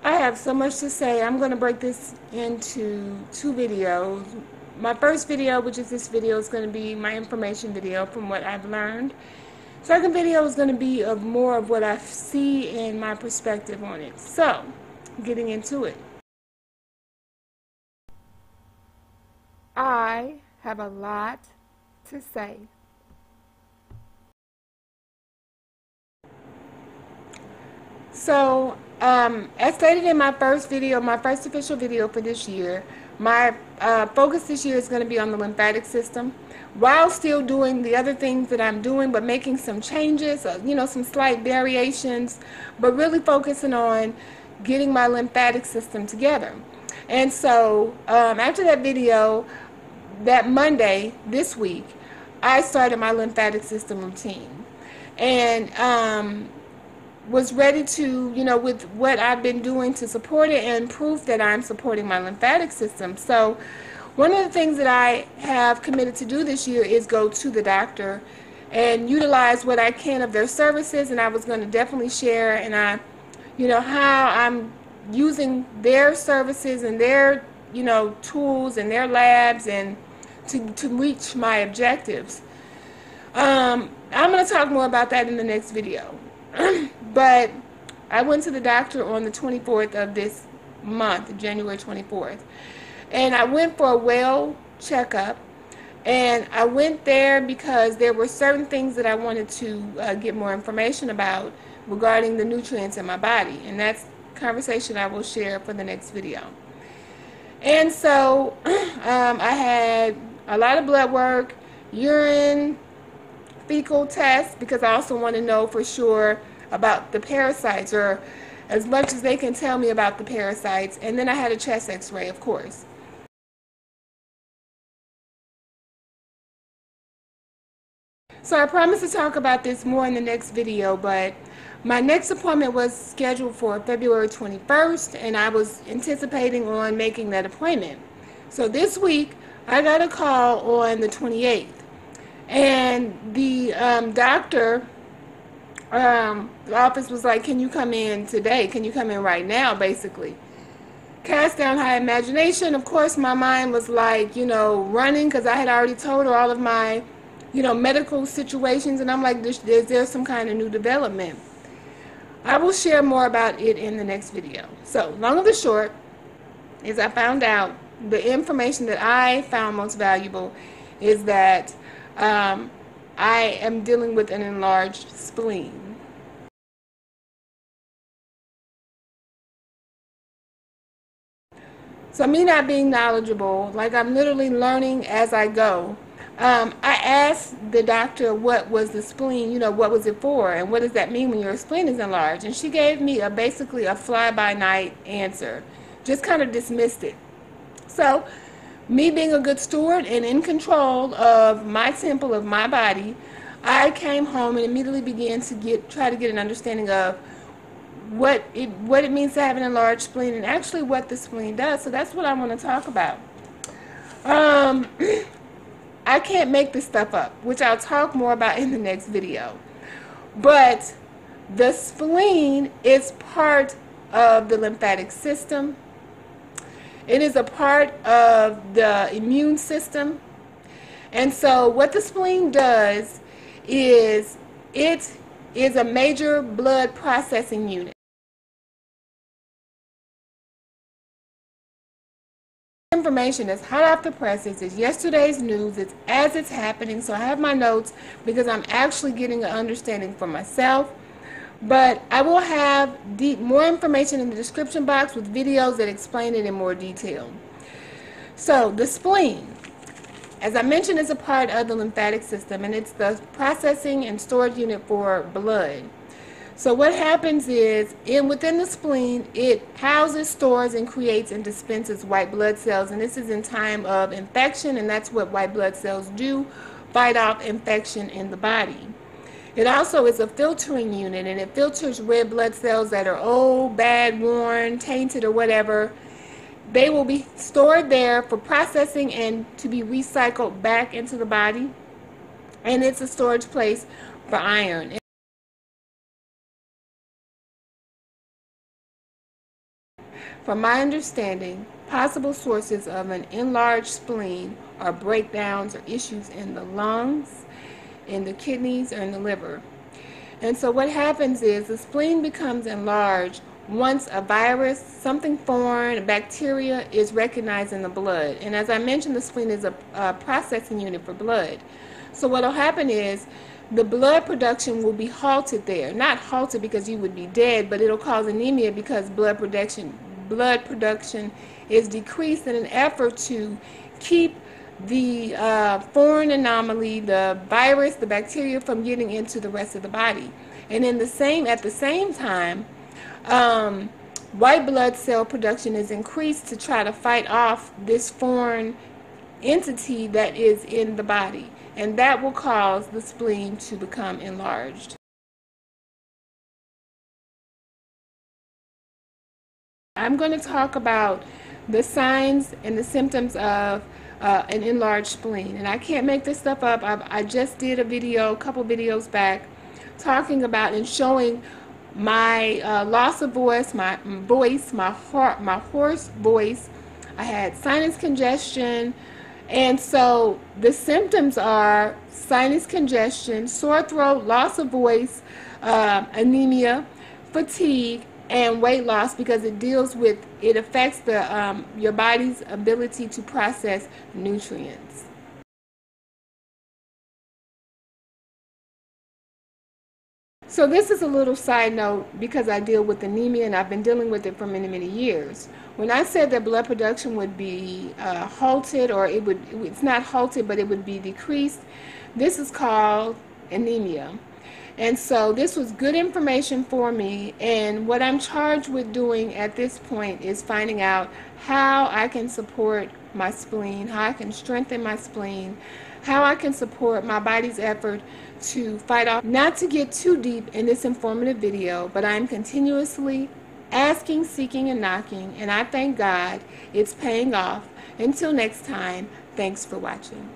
I have so much to say. I'm going to break this into two videos. My first video, which is this video, is going to be my information video from what I've learned. Second video is going to be of more of what I see and my perspective on it. So, getting into it. I have a lot to say. So, as stated in my first video, my first official video for this year, my focus this year is going to be on the lymphatic system, while still doing the other things that I'm doing, but making some changes, some slight variations, but really focusing on getting my lymphatic system together. And so, after that video, that Monday, this week, I started my lymphatic system routine. And, was ready to, with what I've been doing to support it, and proof that I'm supporting my lymphatic system. So one of the things that I have committed to do this year is go to the doctor and utilize what I can of their services, and I was going to definitely share how I'm using their services and their tools and their labs and to reach my objectives. I'm going to talk more about that in the next video. But I went to the doctor on the 24th of this month, January 24th. And I went for a well checkup. And I went there because there were certain things that I wanted to get more information about regarding the nutrients in my body. And that's a conversation I will share for the next video. And so I had a lot of blood work, urine, fecal tests, because I also want to know for sure about the parasites, or as much as they can tell me about the parasites. And then I had a chest x-ray, of course. So I promised to talk about this more in the next video, but my next appointment was scheduled for February 21st, and I was anticipating on making that appointment. So this week, I got a call on the 28th. And the doctor, the office was like, can you come in today? Can you come in right now, basically? Cast down high imagination. Of course, my mind was like, running, because I had already told her all of my, medical situations. And I'm like, is there some kind of new development? I will share more about it in the next video. So, long of the short is I found out the information that I found most valuable is that I am dealing with an enlarged spleen. So me not being knowledgeable, like I'm literally learning as I go, I asked the doctor what was the spleen, what was it for, and what does that mean when your spleen is enlarged? And she gave me basically a fly-by-night answer, just kind of dismissed it. So me being a good steward and in control of my temple, of my body, I came home and immediately began to try to get an understanding of what it means to have an enlarged spleen, and actually what the spleen does. So that's what I want to talk about. I can't make this stuff up, which I'll talk more about in the next video. But the spleen is part of the lymphatic system. It is a part of the immune system. And so what the spleen does is it is a major blood processing unit. Information is hot off the presses. It's yesterday's news. It's as it's happening. So I have my notes because I'm actually getting an understanding for myself. But I will have more information in the description box with videos that explain it in more detail. So the spleen, as I mentioned, is a part of the lymphatic system, and it's the processing and storage unit for blood. So what happens is, within the spleen, it houses, stores, and creates and dispenses white blood cells, and this is in time of infection, and that's what white blood cells do, fight off infection in the body. It also is a filtering unit, and it filters red blood cells that are old, bad, worn, tainted, or whatever. They will be stored there for processing and to be recycled back into the body. And it's a storage place for iron. From my understanding, possible sources of an enlarged spleen are breakdowns or issues in the lungs, in the kidneys, or in the liver. And so what happens is the spleen becomes enlarged once a virus, something foreign, a bacteria, is recognized in the blood. And as I mentioned, the spleen is a processing unit for blood. So what will happen is the blood production will be halted there. Not halted because you would be dead, but it'll cause anemia because blood production is decreased in an effort to keep the foreign anomaly, the virus, the bacteria from getting into the rest of the body. And at the same time, white blood cell production is increased to try to fight off this foreign entity that is in the body. And that will cause the spleen to become enlarged. I'm going to talk about the signs and the symptoms of an enlarged spleen. And I can't make this stuff up. I just did a video, a couple videos back, talking about and showing my loss of voice, my hoarse voice. I had sinus congestion. And so the symptoms are sinus congestion, sore throat, loss of voice, anemia, fatigue, and weight loss, because it affects your body's ability to process nutrients. So this is a little side note because I deal with anemia and I've been dealing with it for many, many years. When I said that blood production would be halted, or it's not halted, but it would be decreased, this is called anemia. And so this was good information for me, and what I'm charged with doing at this point is finding out how I can support my spleen, how I can strengthen my spleen, how I can support my body's effort to fight off. Not to get too deep in this informative video, but I'm continuously asking, seeking, and knocking, and I thank God it's paying off. Until next time, thanks for watching.